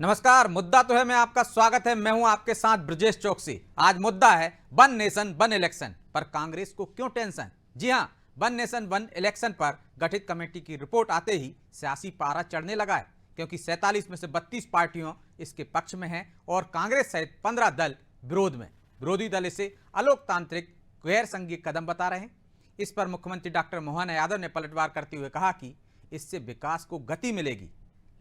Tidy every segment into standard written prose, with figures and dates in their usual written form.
नमस्कार। मुद्दा तो है मैं आपका स्वागत है। मैं हूं आपके साथ ब्रजेश चौकसी। आज मुद्दा है वन नेशन वन इलेक्शन पर कांग्रेस को क्यों टेंशन। जी हां, वन नेशन वन इलेक्शन पर गठित कमेटी की रिपोर्ट आते ही सियासी पारा चढ़ने लगा है, क्योंकि 47 में से 32 पार्टियों इसके पक्ष में हैं और कांग्रेस सहित 15 दल विरोध में। विरोधी दल इसे अलोकतांत्रिक गैर संघीय कदम बता रहे हैं। इस पर मुख्यमंत्री डॉक्टर मोहन यादव ने पलटवार करते हुए कहा कि इससे विकास को गति मिलेगी,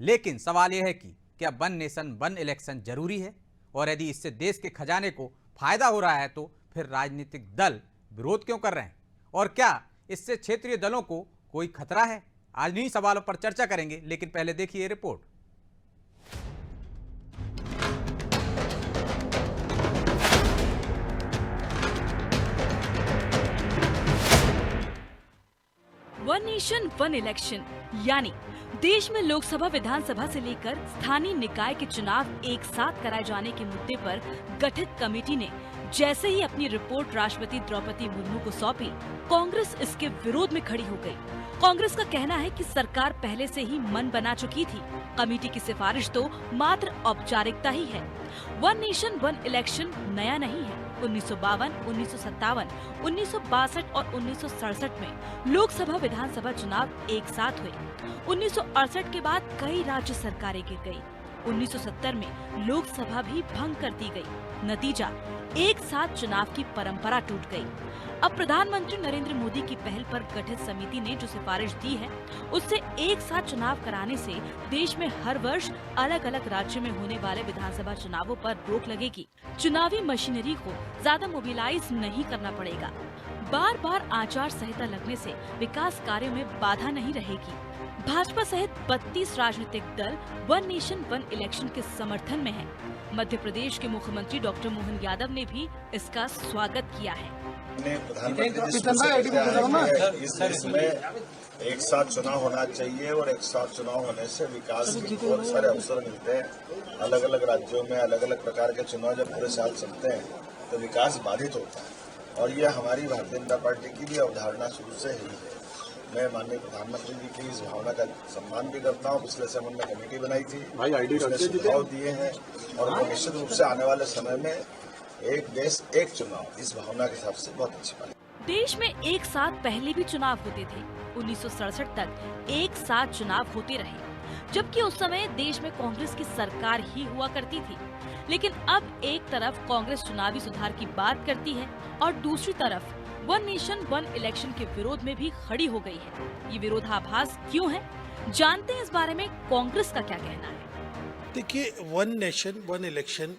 लेकिन सवाल यह है कि क्या वन नेशन वन इलेक्शन जरूरी है, और यदि इससे देश के खजाने को फायदा हो रहा है तो फिर राजनीतिक दल विरोध क्यों कर रहे हैं, और क्या इससे क्षेत्रीय दलों को कोई खतरा है। आज इन्हीं सवालों पर चर्चा करेंगे, लेकिन पहले देखिए report. One nation one election यानी देश में लोकसभा विधानसभा से लेकर स्थानीय निकाय के चुनाव एक साथ कराए जाने के मुद्दे पर गठित कमेटी ने जैसे ही अपनी रिपोर्ट राष्ट्रपति द्रौपदी मुर्मू को सौंपी, कांग्रेस इसके विरोध में खड़ी हो गई। कांग्रेस का कहना है कि सरकार पहले से ही मन बना चुकी थी। कमेटी की सिफारिश तो मात्र औपचारिकता ही है। वन नेशन वन इलेक्शन नया नहीं है। 1952, 1957, 1962 और 1967 में लोकसभा विधानसभा चुनाव एक साथ हुए। 1968 के बाद कई राज्य सरकारें गिर गयी। 1970 में लोकसभा भी भंग कर दी गई। नतीजा, एक साथ चुनाव की परंपरा टूट गई। अब प्रधानमंत्री नरेंद्र मोदी की पहल पर गठित समिति ने जो सिफारिश दी है, उससे एक साथ चुनाव कराने से देश में हर वर्ष अलग अलग राज्य में होने वाले विधानसभा चुनावों पर रोक लगेगी। चुनावी मशीनरी को ज्यादा मोबिलाइज नहीं करना पड़ेगा। बार बार आचार संहिता लगने से विकास कार्यों में बाधा नहीं रहेगी। भाजपा सहित 32 राजनीतिक दल वन नेशन वन इलेक्शन के समर्थन में हैं। मध्य प्रदेश के मुख्यमंत्री डॉक्टर मोहन यादव ने भी इसका स्वागत किया है। इस देश में एक साथ चुनाव होना चाहिए और एक साथ चुनाव होने से विकास के बहुत सारे अवसर मिलते हैं। अलग अलग राज्यों में अलग अलग प्रकार के चुनाव जब पूरे साल चलते हैं तो विकास बाधित होता है, और ये हमारी भारतीय जनता पार्टी की भी अवधारणा शुरू से ही है। मैं माननीय प्रधानमंत्री जी की इस भावना का सम्मान भी करता हूँ। पिछले समय हमने कमेटी बनाई थी, उसने सुझाव दिए हैं, और वो निश्चित रूप से आने वाले समय में एक देश एक चुनाव, इस भावना के हिसाब से बहुत अच्छी बात है। देश में एक साथ पहले भी चुनाव होते थे। 1967 तक एक साथ चुनाव होते रहे, जबकि उस समय देश में कांग्रेस की सरकार ही हुआ करती थी। लेकिन अब एक तरफ कांग्रेस चुनावी सुधार की बात करती है और दूसरी तरफ वन नेशन वन इलेक्शन के विरोध में भी खड़ी हो गई है। ये विरोधाभास क्यों है, जानते हैं इस बारे में कांग्रेस का क्या कहना है। देखिए, वन नेशन वन इलेक्शन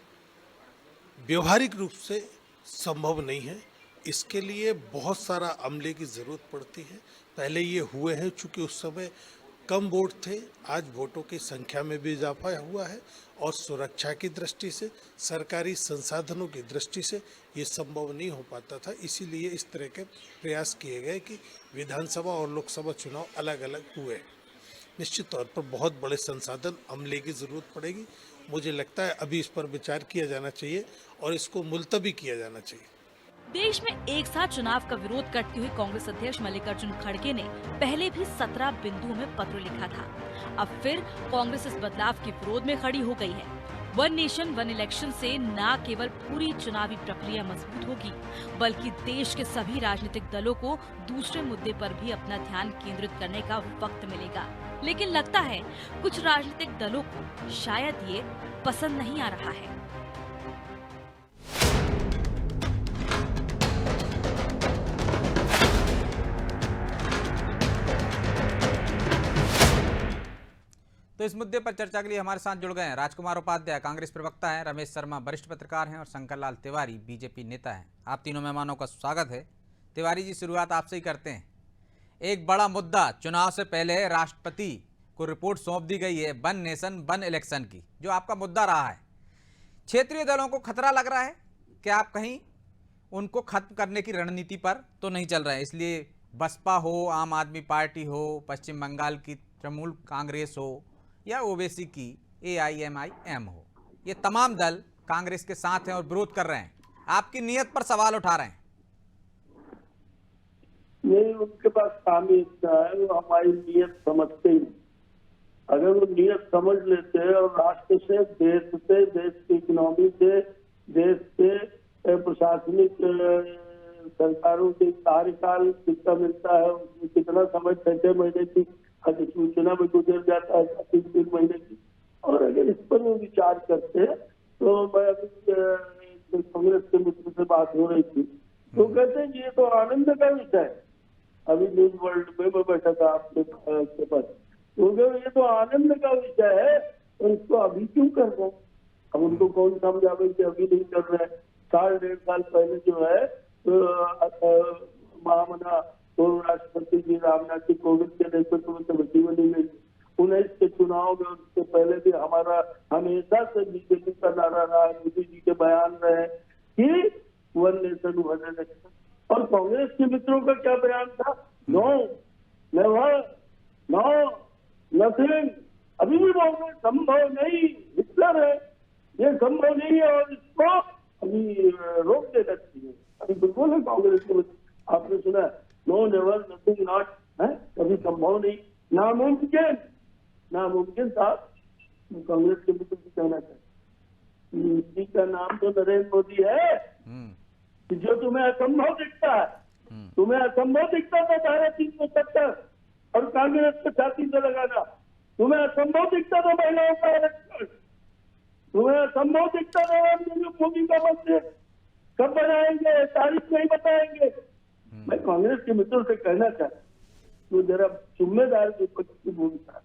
व्यवहारिक रूप से संभव नहीं है। इसके लिए बहुत सारा अमले की जरूरत पड़ती है। पहले ये हुए हैं, चूंकि उस समय कम वोट थे। आज वोटों की संख्या में भी इजाफा हुआ है, और सुरक्षा की दृष्टि से, सरकारी संसाधनों की दृष्टि से ये संभव नहीं हो पाता था। इसीलिए इस तरह के प्रयास किए गए कि विधानसभा और लोकसभा चुनाव अलग अलग हुए। निश्चित तौर पर बहुत बड़े संसाधन अमले की जरूरत पड़ेगी। मुझे लगता है अभी इस पर विचार किया जाना चाहिए और इसको मुलतवी किया जाना चाहिए। देश में एक साथ चुनाव का विरोध करते हुए कांग्रेस अध्यक्ष मल्लिकार्जुन खड़गे ने पहले भी 17 बिंदुओं में पत्र लिखा था। अब फिर कांग्रेस इस बदलाव के विरोध में खड़ी हो गई है। वन नेशन वन इलेक्शन से न केवल पूरी चुनावी प्रक्रिया मजबूत होगी, बल्कि देश के सभी राजनीतिक दलों को दूसरे मुद्दे पर भी अपना ध्यान केंद्रित करने का वक्त मिलेगा। लेकिन लगता है कुछ राजनीतिक दलों को शायद ये पसंद नहीं आ रहा है। तो इस मुद्दे पर चर्चा के लिए हमारे साथ जुड़ गए हैं राजकुमार उपाध्याय, कांग्रेस प्रवक्ता हैं, रमेश शर्मा वरिष्ठ पत्रकार हैं, और शंकर लाल तिवारी बीजेपी नेता हैं। आप तीनों मेहमानों का स्वागत है। तिवारी जी, शुरुआत आपसे ही करते हैं। एक बड़ा मुद्दा चुनाव से पहले राष्ट्रपति को रिपोर्ट सौंप दी गई है वन नेशन वन इलेक्शन की, जो आपका मुद्दा रहा है। क्षेत्रीय दलों को खतरा लग रहा है, क्या आप कहीं उनको खत्म करने की रणनीति पर तो नहीं चल रहे हैं? इसलिए बसपा हो, आम आदमी पार्टी हो, पश्चिम बंगाल की तृणमूल कांग्रेस हो, या ओवैसी की AIMIM हो, ये तमाम दल कांग्रेस के साथ हैं और विरोध कर रहे हैं। आपकी नीयत पर सवाल उठा रहे हैं। नहीं, उनके पास खामी इतना है, वो हमारी नीयत समझते ही। अगर वो नियत समझ लेते और राष्ट्र से, देश की इकोनॉमी से, देश के प्रशासनिक सरकारों के कार्यकाल कितना मिलता है, उसमें कितना समय 6 महीने की अधिसूचना में गुजर जाता है, 3 महीने की, और अगर इस पर वो विचार करते हैं तो मैं अभी कांग्रेस के मित्र से बात हो रही थी तो कहते हैं ये तो आनंद का विषय है। अभी न्यूज वर्ल्ड में मैं बैठा था आपके पास, तो ये तो आनंद का विषय है और इसको अभी क्यों कर रहे हैं? अब उनको कौन समझावे कि अभी नहीं कर रहे हैं? 1.5 साल पहले जो है महामना पूर्व राष्ट्रपति जी रामनाथ जी कोविंद के नेतृत्व में कमेटी बनी गई। 19 के चुनाव में, उससे पहले भी हमारा हमेशा से बीजेपी का नारा रहा, मोदी जी के बयान रहे कि 1 नेशन 1 इलेक्शन। और कांग्रेस के मित्रों का क्या बयान था? No, never, no, nothing. अभी भी बोल रहे संभव नहीं, हिटलर है, ये संभव नहीं है और इसको अभी रोक देना चाहिए। अभी बिल्कुल है कांग्रेस के मित्र। आपने सुना नो, नेवर, नथिंग, नॉट है, कभी संभव नहीं, नामुमकिन, नामुमकिन था। कांग्रेस के मित्र से कहना चाहिए जी का नाम तो नरेंद्र मोदी है, जो तुम्हें असंभव दिखता है, तुम्हें असंभव दिखता था 370 और कांग्रेस को छाती से लगाना, तुम्हें असंभव दिखता था महिलाओं का आरक्षण, तुम्हें असंभव दिखता था मोदी का मंदिर कब बनाएंगे, तारीख नहीं बताएंगे। मैं कांग्रेस के मित्रों से कहना चाहता हूँ, तो जरा जिम्मेदार विपक्ष की भूमिका है।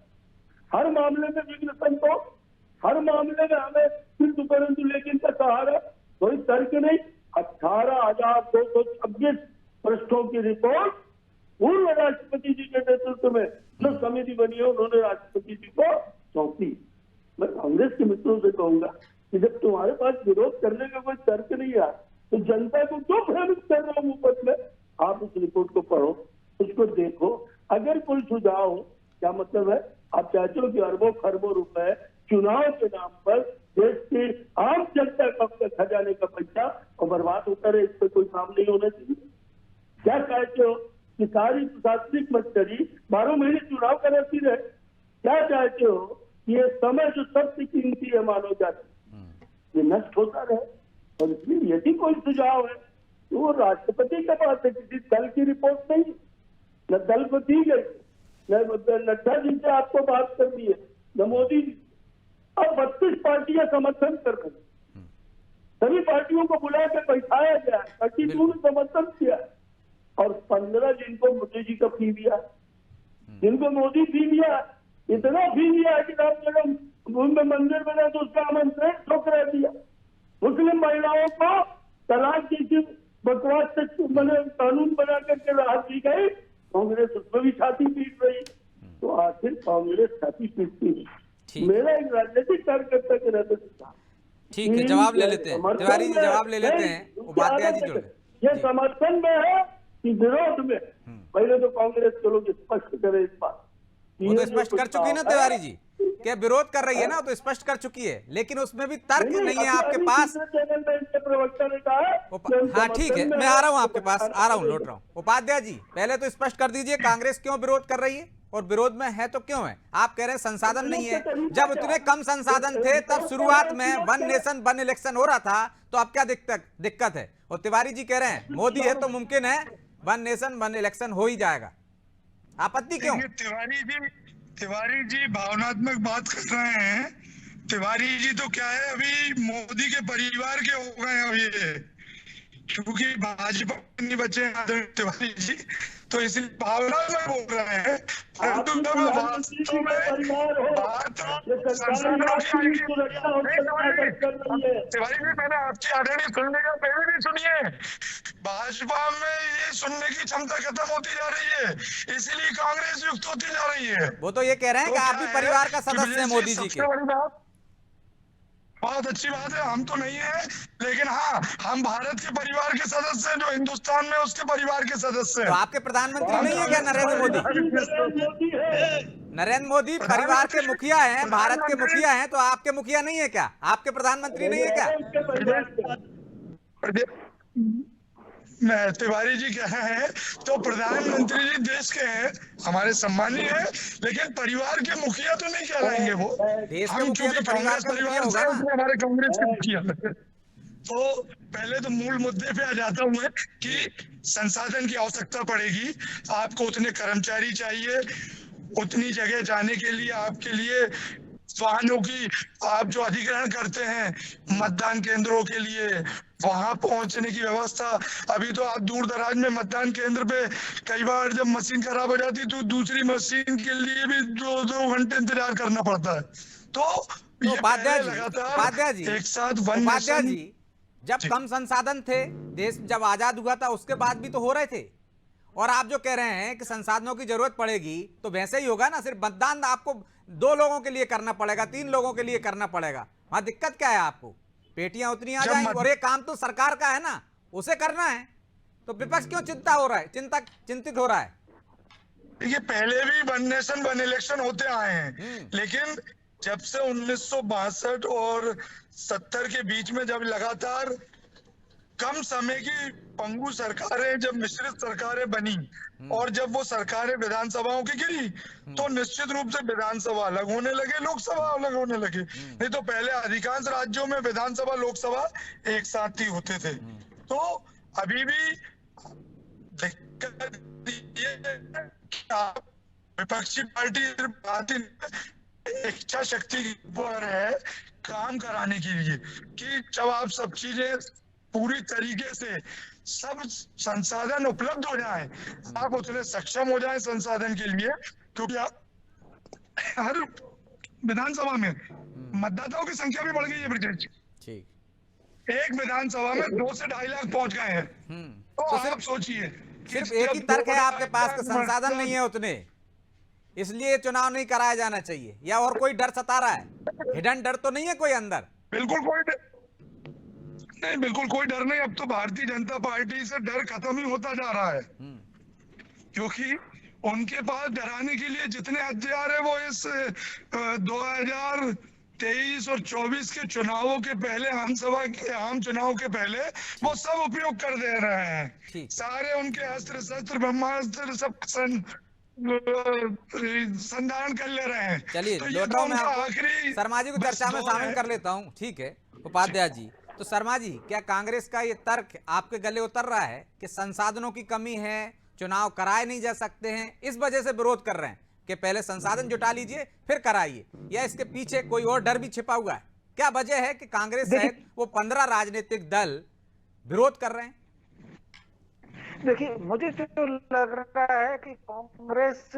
हर मामले में विघ्न संतोष, हर मामले में हमें किंतु परंतु लेकिन का सहारा, कोई तर्क नहीं। 18,226 पृष्ठों की रिपोर्ट पूर्व राष्ट्रपति जी के नेतृत्व में जो समिति बनी है उन्होंने राष्ट्रपति जी को सौंपी। मैं कांग्रेस के मित्रों से कहूंगा कि जब तुम्हारे पास विरोध करने का कोई तर्क नहीं है तो जनता को क्यों भ्रमित कर रहे हो मुफ्त में? आप उस रिपोर्ट को पढ़ो, उसको देखो, अगर कोई सुझाव हो, क्या मतलब है आप चाहते हो कि अरबों खरबों रुपए चुनाव के नाम पर देश की आम जनता का खजाने का पैसा और बर्बाद होता रहे, इस पर कोई काम नहीं होना चाहिए? क्या चाहते हो कि सारी प्रशासनिक मस्करी 12 महीने चुनाव कराती रहे? क्या चाहते हो कि ये समय जो सबसे कीमती है मानव जाति, ये नष्ट होता रहे? और इसलिए यदि कोई सुझाव है तो वो राष्ट्रपति के पास है, किसी दल की रिपोर्ट नहीं, न दल को दी गई, न नड्डा जी से आपको बात करनी है, न मोदी जी। अब 32 पार्टियां समर्थन कर रही, सभी पार्टियों को बुला के बैठाया गया, 32 ने समर्थन किया और 15 जिनको मोदी जी का फी दिया, जिनको मोदी फी दिया, इतना फी दिया कि राम जन्म में मंदिर बना तो उसका आमंत्रण ठुकरा दिया। मुस्लिम महिलाओं को तलाक जैसी बकवास से कानून बना करके राहत दी गई, कांग्रेस उसमें भी छाती पीट रही। तो आखिर कांग्रेस छाती पीटती है। मेरा एक राजनीतिक कार्यकर्ता के रहते ठीक है, जवाब ले लेते हैं तिवारी जी, जवाब ले लेते हैं, उपाध्याय जी जुड़ गए। ये समर्थन में है कि विरोध में? पहले तो कांग्रेस के लोग स्पष्ट करें इस बात। वो तो स्पष्ट कर चुकी है ना तिवारी जी, क्या विरोध कर रही है ना, तो स्पष्ट कर चुकी है, लेकिन उसमें भी तर्क नहीं है आपके पास। प्रवक्ता ने कहा हाँ ठीक है, मैं आ रहा हूँ आपके पास, आ रहा हूँ, लौट रहा हूँ। उपाध्याय जी पहले तो स्पष्ट कर दीजिए कांग्रेस क्यों विरोध कर रही है, और विरोध में है तो क्यों है? आप कह रहे हैं संसाधन नहीं है, जब इतने कम संसाधन थे तब शुरुआत में 1 नेशन 1 इलेक्शन हो रहा था, तो अब क्या दिक्कत है? और तिवारी जी कह रहे हैं मोदी है तो मुमकिन है 1 नेशन 1 इलेक्शन हो ही जाएगा, आपत्ति क्यों? तिवारी जी भावनात्मक बात कर रहे हैं। तिवारी जी तो क्या है, अभी मोदी के परिवार के हो गए हैं ये, क्योंकि भाजपा नहीं बचे हैं तिवारी जी, तो इसलिए भावनात्मक बोल रहे हैं। परंतु जब वास्तव में तिवारी जी, मैंने आपकी आदरणीय सुनने का पहले भी सुनिए, भाजपा में ये सुनने की क्षमता खत्म होती जा रही है, इसीलिए कांग्रेस युक्त होती जा रही है। वो तो ये कह रहे हैं कि आप भी परिवार का सदस्य हैं मोदी जी के। बहुत अच्छी बात है, हम तो नहीं है, लेकिन हाँ हम भारत के परिवार के सदस्य हैं, जो हिंदुस्तान में उसके परिवार के सदस्य हैं। तो आपके प्रधानमंत्री नहीं है क्या नरेंद्र मोदी? नरेंद्र मोदी परिवार के मुखिया हैं, भारत के मुखिया हैं, तो आपके मुखिया नहीं है क्या? आपके प्रधानमंत्री नहीं है क्या? तिवारी जी कह रहे हैं, तो प्रधानमंत्री जी देश के हैं, हमारे सम्मानीय है, लेकिन परिवार के मुखिया तो नहीं कहलाएंगे वो। देश के हम मुखिया चूंकि तो परिवार कांग्रेस का मुखिया परिवार होगा से, ना। इसलिए हमारे कांग्रेस के मुखिया। तो पहले तो मूल मुद्दे पे आ जाता हूँ मैं कि संसाधन की आवश्यकता पड़ेगी, आपको उतने कर्मचारी चाहिए, उतनी जगह जाने के लिए आपके लिए वाहनों की आप जो अधिग्रहण करते हैं मतदान केंद्रों के लिए, वहां पहुंचने की व्यवस्था। अभी तो आप दूर दराज में मतदान केंद्र पे कई बार जब मशीन खराब हो जाती तो दूसरी मशीन के लिए भी 2-2 घंटे इंतजार करना पड़ता है। तो तो ये उपाध्याय पहले जी, लगातार उपाध्याय जी, एक साथ वन उपाध्याय नेशन। जी, जब कम संसाधन थे, देश जब आजाद हुआ था उसके बाद भी तो हो रहे थे, और आप जो कह रहे हैं कि संसाधनों की जरूरत पड़ेगी तो वैसे ही होगा ना। सिर्फ मतदान आपको 2 लोगों के लिए करना पड़ेगा, 3 लोगों के लिए करना पड़ेगा, वहां दिक्कत क्या है आपको? पेटियां उतनी आ जाएंगी, और ये काम तो सरकार का है ना, उसे करना है, तो विपक्ष क्यों चिंता हो रहा है, चिंतित हो रहा है? देखिए, पहले भी वन नेशन वन इलेक्शन होते आए हैं, लेकिन जब से 1962 और 70 के बीच में जब लगातार कम समय की पंगु सरकारें, जब मिश्रित सरकारें बनी और जब वो सरकारें विधानसभाओं की गिरी, तो निश्चित रूप से विधानसभा अलग होने लगे, लोकसभा अलग होने लगे। नहीं तो पहले अधिकांश राज्यों में विधानसभा लोकसभा एक साथ ही होते थे। तो अभी भी दिक्कत ये है कि आप विपक्षी पार्टी इच्छा शक्ति पर है काम कराने के लिए, कि जब आप सब चीजें पूरी तरीके से सब संसाधन उपलब्ध हो जाए, आप उतने सक्षम हो जाए संसाधन के लिए, क्योंकि आप हर विधानसभा में मतदाताओं की संख्या भी बढ़ गई है ब्रिजेश। ठीक। एक विधानसभा में 2 से 2.5 लाख पहुंच गए हैं। तो आप सोचिए, सिर्फ एक ही तर्क है आपके पास कि संसाधन नहीं है उतने, इसलिए चुनाव नहीं कराया जाना चाहिए, या और कोई डर सता रहा है? हिडन डर तो नहीं है कोई अंदर? बिल्कुल कोई नहीं, बिल्कुल कोई डर नहीं। अब तो भारतीय जनता पार्टी से डर खत्म ही होता जा रहा है, क्योंकि उनके पास डराने के लिए जितने हथियार है वो इस 2023 और 24 के चुनावों के पहले, आम चुनाव के पहले वो सब उपयोग कर दे रहे हैं। सारे उनके अस्त्र शस्त्र ब्रह्मास्त्र सब संधारण कर ले रहे हैं। चलिए, तो लौट रहा हूं मैं आपको, आखिरी शर्मा जी को चर्चा में शामिल कर लेता हूं। ठीक है उपाध्याय जी, तो शर्मा जी, क्या कांग्रेस का ये तर्क आपके गले उतर रहा है कि संसाधनों की कमी है, चुनाव कराए नहीं जा सकते हैं, इस वजह से विरोध कर रहे हैं कि पहले संसाधन जुटा लीजिए फिर कराइए, या इसके पीछे कोई और डर भी छिपा हुआ है? क्या वजह है कि कांग्रेस सहित वो 15 राजनीतिक दल विरोध कर रहे हैं? देखिए, मुझे तो लग रहा है कि कांग्रेस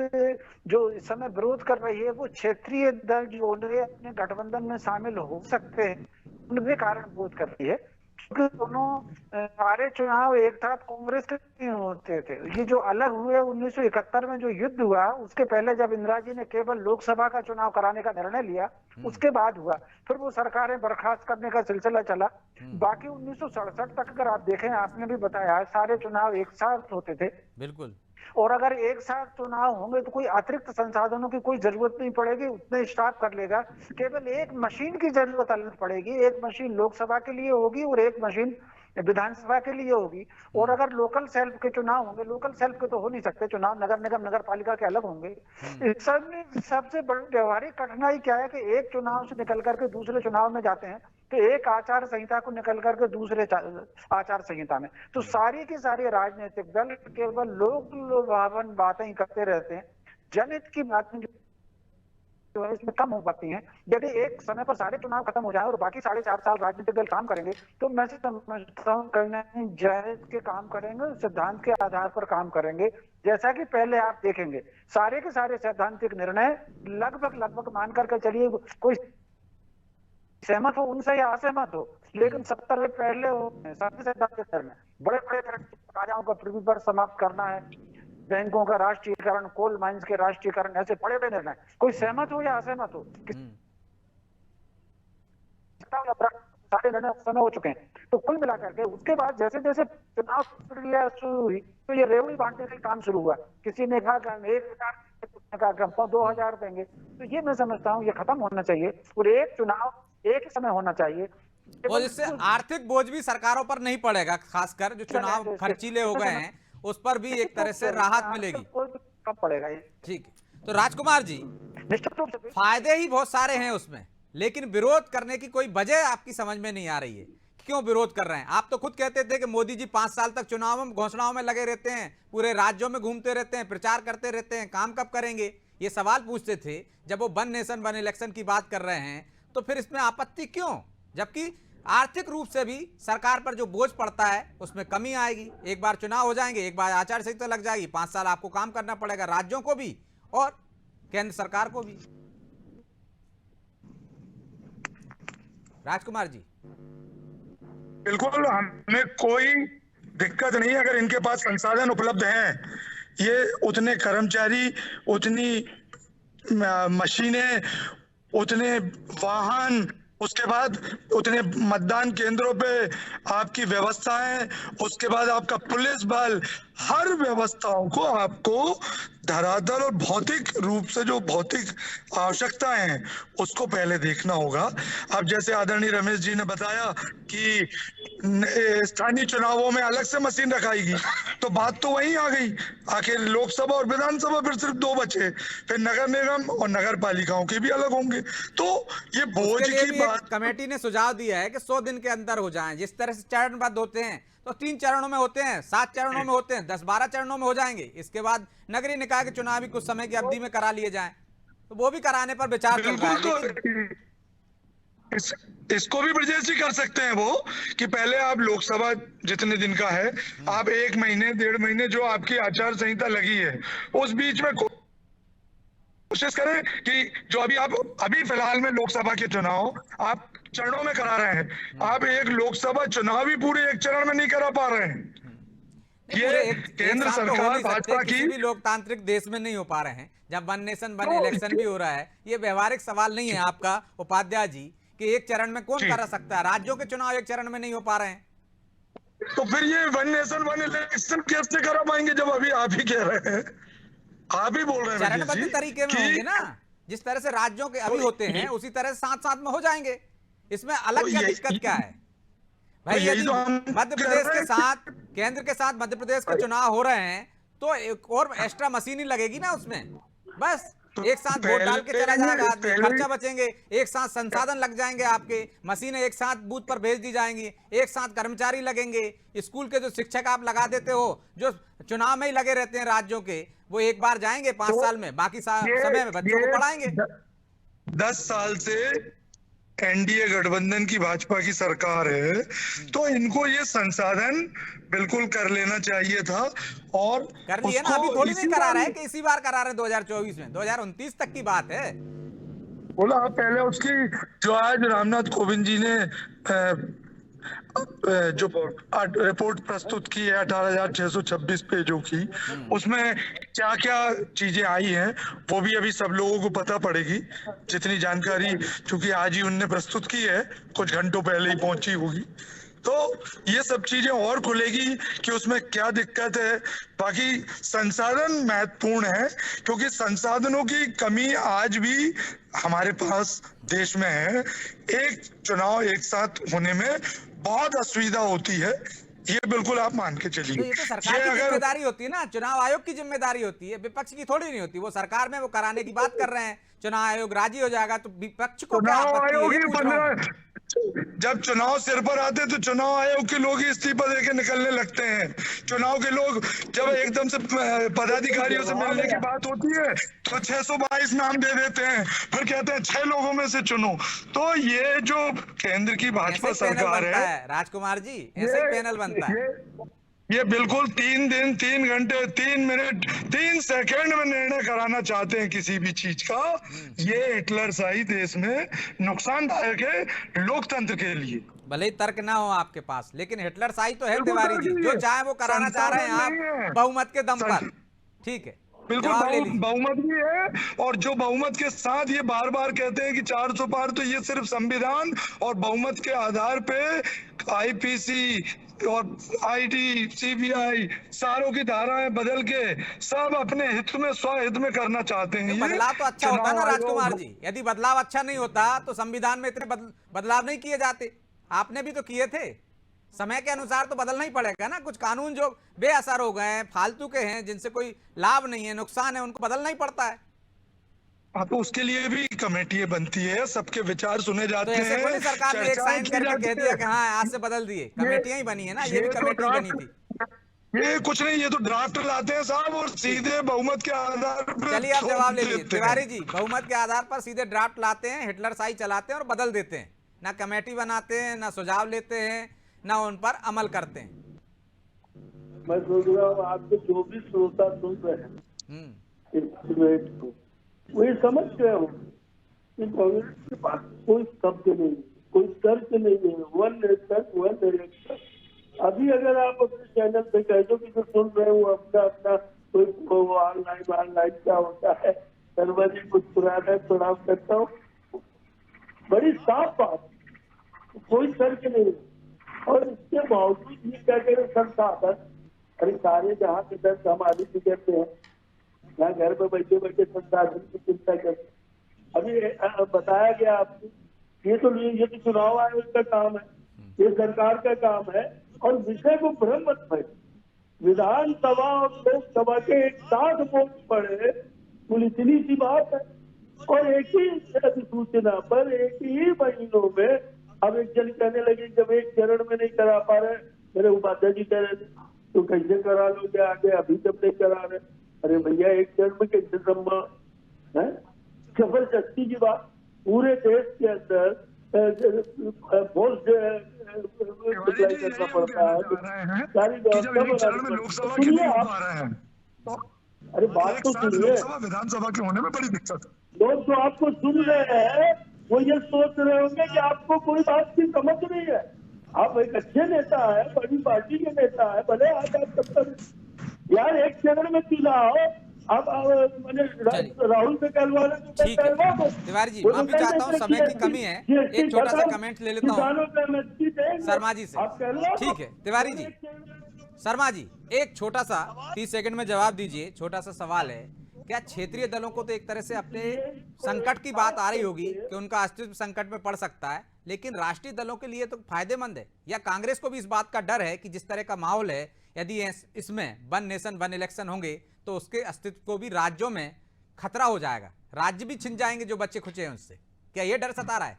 जो इस समय विरोध कर रही है वो क्षेत्रीय दल जो अपने गठबंधन में शामिल हो सकते हैं उनके कारण विरोध कर रही है, क्योंकि दोनों सारे चुनाव एक साथ कांग्रेस के नहीं होते थे। ये जो अलग हुए 1971 में जो युद्ध हुआ, उसके पहले जब इंदिरा जी ने केवल लोकसभा का चुनाव कराने का निर्णय लिया, उसके बाद हुआ, फिर वो सरकारें बर्खास्त करने का सिलसिला चला। बाकी 1967 तक अगर आप देखें, आपने भी बताया सारे चुनाव एक साथ होते थे। बिल्कुल। और अगर एक साथ चुनाव होंगे तो कोई अतिरिक्त संसाधनों की कोई जरूरत नहीं पड़ेगी, उतने स्टाफ कर लेगा। केवल एक मशीन की जरूरत पड़ेगी, एक मशीन लोकसभा के लिए होगी और एक मशीन विधानसभा के लिए होगी। और अगर लोकल सेल्फ के चुनाव होंगे, लोकल सेल्फ के तो हो नहीं सकते चुनाव, नगर निगम नगर पालिका के अलग होंगे। इस सब में सबसे बड़ी व्यवहारिक कठिनाई क्या है कि एक चुनाव से निकल करके दूसरे चुनाव में जाते हैं तो एक आचार संहिता को निकल करके दूसरे आचार संहिता में, तो सारी की सारी राजनीतिक दल केवल लोक लुभावन बातें करते रहते हैं, जनहित की बातें जो है इसमें कम हो पाती हैं। यदि एक समय पर सारे चुनाव खत्म हो जाए और बाकी 4.5 साल राजनीतिक दल काम करेंगे तो मैं समझता हूँ कहीं ना कहीं जनहित के काम करेंगे, सिद्धांत के आधार पर काम करेंगे। जैसा कि पहले आप देखेंगे सारे के सारे सैद्धांतिक निर्णय लगभग मान करके चलिए, कोई सहमत हो उनसे या असहमत हो, लेकिन 70 से पहले सारे सैद्धांतिक निर्णय, बड़े बड़े राजाओं का पृथ्वी पर समाप्त करना है, बैंकों का राष्ट्रीयकरण, कोल माइंस के राष्ट्रीयकरण, ऐसे बड़े बड़े निर्णय, कोई सहमत हो या असहमत हो, सारे निर्णय उस समय हो चुके हैं। तो कुल मिलाकर के उसके बाद जैसे जैसे चुनाव प्रक्रिया शुरू हुई तो ये रेवड़ी बांटने का काम शुरू हुआ। किसी ने कहा 1,000 देंगे, तो ये मैं समझता हूँ ये खत्म होना चाहिए और एक चुनाव एक समय होना चाहिए। और इससे आर्थिक बोझ भी सरकारों पर नहीं पड़ेगा, खासकर जो चुनाव खर्चीले हो गए हैं उस पर भी एक तरह से राहत मिलेगी। कम पड़ेगा ये। ठीक है, तो राजकुमार जी, निश्चित रूप से फायदे ही बहुत सारे हैं उसमें, लेकिन विरोध करने की कोई वजह आपकी समझ में नहीं आ रही है। क्यों विरोध कर रहे हैं? आप तो खुद कहते थे कि मोदी जी 5 साल तक चुनाव में घोषणाओं में लगे रहते हैं, पूरे राज्यों में घूमते रहते हैं, प्रचार करते रहते हैं, काम कब करेंगे? ये सवाल पूछते थे। जब वो वन नेशन वन इलेक्शन की बात कर रहे हैं तो फिर इसमें आपत्ति क्यों? जबकि आर्थिक रूप से भी सरकार पर जो बोझ पड़ता है उसमें कमी आएगी। एक बार चुनाव हो जाएंगे, एक बार आचार संहिता लग जाएगी, 5 साल आपको काम करना पड़ेगा, राज्यों को भी और केंद्र सरकार को भी। राजकुमार जी, बिल्कुल, हमें कोई दिक्कत नहीं है अगर इनके पास संसाधन उपलब्ध हैं। ये उतने कर्मचारी, उतनी मशीनें, उतने वाहन, उसके बाद उतने मतदान केंद्रों पे आपकी व्यवस्थाएं, उसके बाद आपका पुलिस बल, हर व्यवस्थाओं को आपको धरातल और भौतिक रूप से जो भौतिक आवश्यकताएं हैं उसको पहले देखना होगा। अब जैसे आदरणीय रमेश जी ने बताया कि स्थानीय चुनावों में अलग से मशीन रखाएगी, तो बात तो वहीं आ गई। आखिर लोकसभा और विधानसभा फिर सिर्फ 2 बचे, फिर नगर निगम और नगर पालिकाओं के भी अलग होंगे। तो ये बोझ की बात कमेटी ने सुझाव दिया है कि 100 दिन के अंदर हो जाएं। जिस तरह से चरणबद्ध होते हैं तो 3 चरणों में होते हैं, 7 चरणों में होते हैं, 10-12 चरणों में हो जाएंगे। इसके बाद नगरीय निकाय के चुनाव भी कुछ समय की अवधि में करा लिए जाएं, तो वो भी कराने पर विचार चल रहा है। तो इसको भी ब्रजेश जी कर सकते हैं वो कि पहले आप लोकसभा जितने दिन का है, आप 1 महीने 1.5 महीने जो आपकी आचार संहिता लगी है उस बीच में कोशिश करें कि जो अभी फिलहाल में लोकसभा के चुनाव आप चरणों में करा रहे हैं, आप एक लोकसभा चुनाव भी पूरे एक चरण में नहीं करा पा रहे हैं। ये केंद्र सरकार भाजपा की भी लोकतांत्रिक देश में नहीं हो पा रहे हैं। जब वन नेशन वन इलेक्शन भी हो रहा है, ये व्यवहारिक सवाल नहीं है आपका उपाध्याय जी कि एक चरण में कौन करा सकता है? राज्यों के चुनाव एक चरण में नहीं हो पा रहे हैं, तो फिर ये वन नेशन वन इलेक्शन कैसे करा पाएंगे जब अभी आप ही कह रहे हैं, आप ही बोल रहे हैं चरणबद्ध तरीके में होंगे ना, जिस तरह से राज्यों के अभी होते हैं उसी तरह से साथ साथ में हो जाएंगे। इसमें अलग क्या दिक्कत क्या है भाई? यदि मध्य प्रदेश के साथ, केंद्र के साथ मध्य प्रदेश के चुनाव हो रहे हैं तो एक और एक्स्ट्रा मशीन ही लगेगी ना उसमें, बस एक साथ वोट डाल के चला जाएगा आदमी, खर्चा बचेंगे, एक साथ संसाधन लग जाएंगे, आपके मशीनें एक साथ बूथ पर भेज दी जाएंगी, एक साथ कर्मचारी लगेंगे, स्कूल के जो शिक्षक आप लगा देते हो जो चुनाव में ही लगे रहते हैं राज्यों के, वो एक बार जाएंगे 5 साल में, बाकी समय में बच्चों को पढ़ाएंगे। 10 साल से एनडीए गठबंधन की भाजपा की सरकार है, तो इनको ये संसाधन बिल्कुल कर लेना चाहिए था और कर लिया ना। अभी थोड़ी नहीं करा रहे हैं कि इसी बार करा रहे हैं 2024 में, 2029 तक की बात है। बोला आप पहले उसकी जो आज रामनाथ कोविंद जी ने जो रिपोर्ट प्रस्तुत की है 18,626 पेजों की, उसमें क्या क्या चीजें आई हैं वो भी अभी सब लोगों को पता पड़ेगी। जितनी जानकारी चूंकि आज ही उनने प्रस्तुत की है, कुछ घंटों पहले ही पहुंची होगी, तो ये सब चीजें और खुलेगी कि उसमें क्या दिक्कत है। बाकी संसाधन महत्वपूर्ण है क्योंकि संसाधनों की कमी आज भी हमारे पास देश में है। एक चुनाव एक साथ होने में बहुत असुविधा होती है, ये बिल्कुल आप मान के चलिए। तो ये तो सरकार की जिम्मेदारी होती है ना, चुनाव आयोग की जिम्मेदारी होती है, विपक्ष की थोड़ी नहीं होती। वो सरकार में वो कराने की बात कर रहे हैं, चुनाव आयोग राजी हो जाएगा तो विपक्ष को क्या आपत्ति है? जब चुनाव सिर पर आते तो चुनाव आयोग के लोग ही इस्तीफा देके निकलने लगते हैं। चुनाव के लोग जब एकदम से पदाधिकारियों से मिलने की बात होती है तो 622 नाम दे देते हैं, फिर कहते हैं 6 लोगों में से चुनो। तो ये जो केंद्र की भाजपा सरकार है राजकुमार जी, ऐसे ही पैनल बनता है। ये बिल्कुल 3 दिन 3 घंटे 3 मिनट 3 सेकंड में निर्णय कराना चाहते हैं किसी भी चीज का। ये हिटलरशाही देश में नुकसानदायक है लोकतंत्र के लिए। भले ही तर्क ना हो आपके पास, लेकिन हिटलरशाही तो है तिवारी जी, जो चाहे वो कराना चाह रहे हैं आप बहुमत के दम पर। ठीक है, बिल्कुल बहुमत भी है, और जो बहुमत के साथ ये बार बार कहते हैं कि 400 पार, तो ये सिर्फ संविधान और बहुमत के आधार पे आईपीसी और आईटी सीबीआई सारों की धाराएं बदल के सब अपने हित में स्वहित में करना चाहते हैं। बदलाव तो अच्छा होता ना राजकुमार जी, यदि बदलाव अच्छा नहीं होता तो संविधान में इतने बदलाव नहीं किए जाते। आपने भी तो किए थे। समय के अनुसार तो बदलना ही पड़ेगा ना। कुछ कानून जो बेअसर हो गए हैं, फालतू के हैं, जिनसे कोई लाभ नहीं है, नुकसान है, उनको बदलना ही पड़ता है। हाँ, तो उसके लिए भी कमेटी बनती है, सबके विचार सुने तो जाते ऐसे हैं, कोई सरकार ने एक चर्चाएं साइन की करके कह जाती दिया है। कि हाँ आज से बदल दिए। कमेटियां ही बनी है ना, ये भी तो कमेटी बनी थी। ये कुछ नहीं, ये तो ड्राफ्ट लाते हैं साहब और सीधे बहुमत के आधार पर चलिए आप जवाब ले लीजिए देते हैं। तिवारी जी। बहुमत के आधार पर सीधे ड्राफ्ट लाते हैं, हिटलर शाही चलाते हैं और बदल देते हैं। ना कमेटी बनाते हैं, ना सुझाव लेते हैं, ना उन पर अमल करते हैं। मैं सोच रहा हूँ आपके जो भी श्रोता सुन रहे हैं इस डिबेट को, वो ये समझ गए हो कि कांग्रेस के पास कोई शब्द नहीं, कोई तर्क नहीं है। One nation one election. अभी अगर आप अपने चैनल पे कह दो कि जो सुन रहे हो अपना अपना कोई ऑनलाइन क्या होता है, शर्मा जी कुछ पुराना प्रणाम करता हूँ, बड़ी साफ बात, कोई तर्क नहीं। और इसके बावजूद ये क्या करें संसाधन, अरे सारे जहाँ के दर्द हम आदि भी करते हैं, यहाँ घर में बैठे बैठे संसाधन की चिंता करते हैं। अभी बताया गया आपको, ये तो चुनाव आयोग का काम है, ये सरकार का काम है। और विषय को भ्रम मत भरे। विधानसभा और लोकसभा के एक साथ वोट पड़े, कुल इतनी सी बात है। और एक ही अधिसूचना पर एक ही महीनों में अब एक जन कहने लगे जब एक चरण में नहीं करा पा रहे, मेरे उपाध्याय जी कह रहे थे तो कैसे करा लोगे आगे, अभी जब नहीं करा रहे। अरे भैया एक चरण में कैसे संभव है? जबरदस्ती की बात। पूरे देश के अंदर फोर्स अप्लाई करना पड़ता है, सारी व्यवस्था बनानी पड़ती है। अरे बात तो सुनिए, विधानसभा के होने में बड़ी दिक्कत है। लोग जो आपको सुन रहे हैं वो ये सोच रहे होंगे कि आपको कोई बात की समझ नहीं है। आप एक अच्छे नेता है, बड़ी पार्टी के नेता है, भले आज आप तब तक यार एक चरण में चुनाव आप मैंने राहुल से कहलवा रहे। ठीक है तिवारी जी, माफी चाहता हूँ, समय की कमी है, एक छोटा सा कमेंट ले लेता हूँ शर्मा जी से। ठीक है तिवारी जी, शर्मा जी एक छोटा सा 30 सेकंड में जवाब दीजिए। छोटा सा सवाल है, क्या क्षेत्रीय दलों को तो एक तरह से अपने संकट की बात आ रही होगी कि उनका अस्तित्व संकट में पड़ सकता है, लेकिन राष्ट्रीय दलों के लिए तो फायदेमंद है, या कांग्रेस को भी इस बात का डर है कि जिस तरह का माहौल है, यदि इसमें वन नेशन वन इलेक्शन होंगे तो उसके अस्तित्व को भी राज्यों में खतरा हो जाएगा, राज्य भी छिन जाएंगे जो बच्चे खुचे हैं उनसे? क्या ये डर सता रहा है?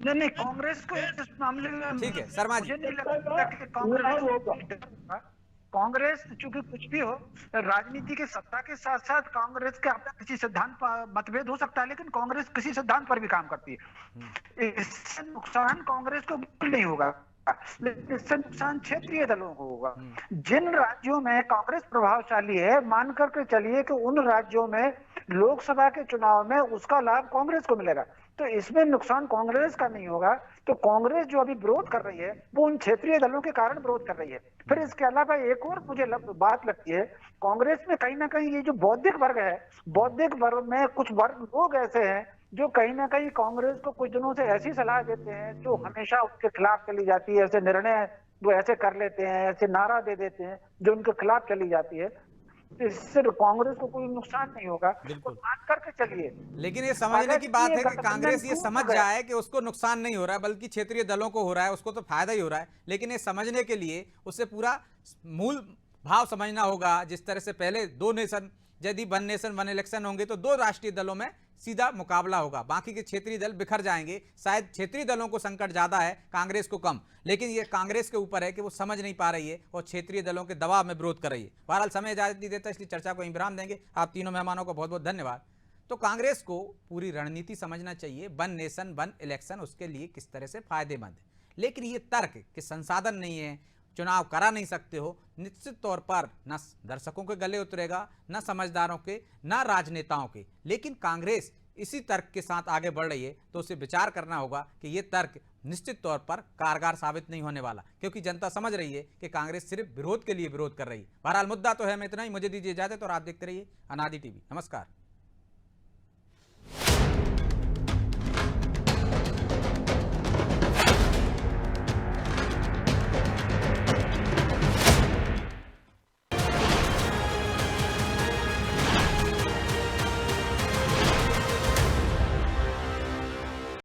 नहीं, कांग्रेस को इस मामले में ठीक है शर्मा जी, मुझे नहीं लगता कि कांग्रेस चूंकि कुछ भी हो, राजनीति के सत्ता के साथ साथ कांग्रेस के अपना किसी सिद्धांत पर मतभेद हो सकता है, लेकिन कांग्रेस किसी सिद्धांत पर भी काम करती है। इससे नुकसान कांग्रेस को बिल्कुल नहीं होगा, लेकिन इससे नुकसान क्षेत्रीय दलों को होगा। जिन राज्यों में कांग्रेस प्रभावशाली है, मान करके चलिए कि उन राज्यों में लोकसभा के चुनाव में उसका लाभ कांग्रेस को मिलेगा, तो इसमें नुकसान कांग्रेस का नहीं होगा। तो कांग्रेस जो अभी विरोध कर रही है वो उन क्षेत्रीय दलों के कारण विरोध कर रही है। फिर इसके अलावा एक और मुझे बात लगती है, कांग्रेस में कहीं ना कहीं ये जो बौद्धिक वर्ग है, बौद्धिक वर्ग में कुछ वर्ग लोग ऐसे हैं जो कहीं ना कहीं कांग्रेस को कुछ दिनों से ऐसी सलाह देते हैं जो हमेशा उसके खिलाफ चली जाती है। ऐसे निर्णय वो ऐसे कर लेते हैं, ऐसे नारा दे देते हैं जो उनके खिलाफ चली जाती है। इससे कांग्रेस को कोई नुकसान नहीं होगा, बिल्कुल मान करके चलिए। लेकिन ये समझने की बात है कि कांग्रेस ये समझ जाए कि उसको नुकसान नहीं हो रहा है, बल्कि क्षेत्रीय दलों को हो रहा है, उसको तो फायदा ही हो रहा है। लेकिन ये समझने के लिए उसे पूरा मूल भाव समझना होगा। जिस तरह से पहले दो नेशन, यदि वन नेशन वन इलेक्शन होंगे तो दो राष्ट्रीय दलों में सीधा मुकाबला होगा, बाकी के क्षेत्रीय दल बिखर जाएंगे। शायद क्षेत्रीय दलों को संकट ज्यादा है, कांग्रेस को कम, लेकिन ये कांग्रेस के ऊपर है कि वो समझ नहीं पा रही है और क्षेत्रीय दलों के दबाव में विरोध कर रही है। बहरहाल समय इजाजत नहीं देता, इसलिए चर्चा को यहीं विराम देंगे। आप तीनों मेहमानों को बहुत बहुत धन्यवाद। तो कांग्रेस को पूरी रणनीति समझना चाहिए, वन नेशन वन इलेक्शन उसके लिए किस तरह से फायदेमंद है। लेकिन ये तर्क कि संसाधन नहीं है, चुनाव करा नहीं सकते हो, निश्चित तौर पर न दर्शकों के गले उतरेगा, न समझदारों के, न राजनेताओं के। लेकिन कांग्रेस इसी तर्क के साथ आगे बढ़ रही है, तो उसे विचार करना होगा कि ये तर्क निश्चित तौर पर कारगर साबित नहीं होने वाला, क्योंकि जनता समझ रही है कि कांग्रेस सिर्फ विरोध के लिए विरोध कर रही है। बहरहाल मुद्दा तो है, मैं इतना ही, मुझे दीजिए इजाजत और आप देखते रहिए अनादि टीवी। नमस्कार।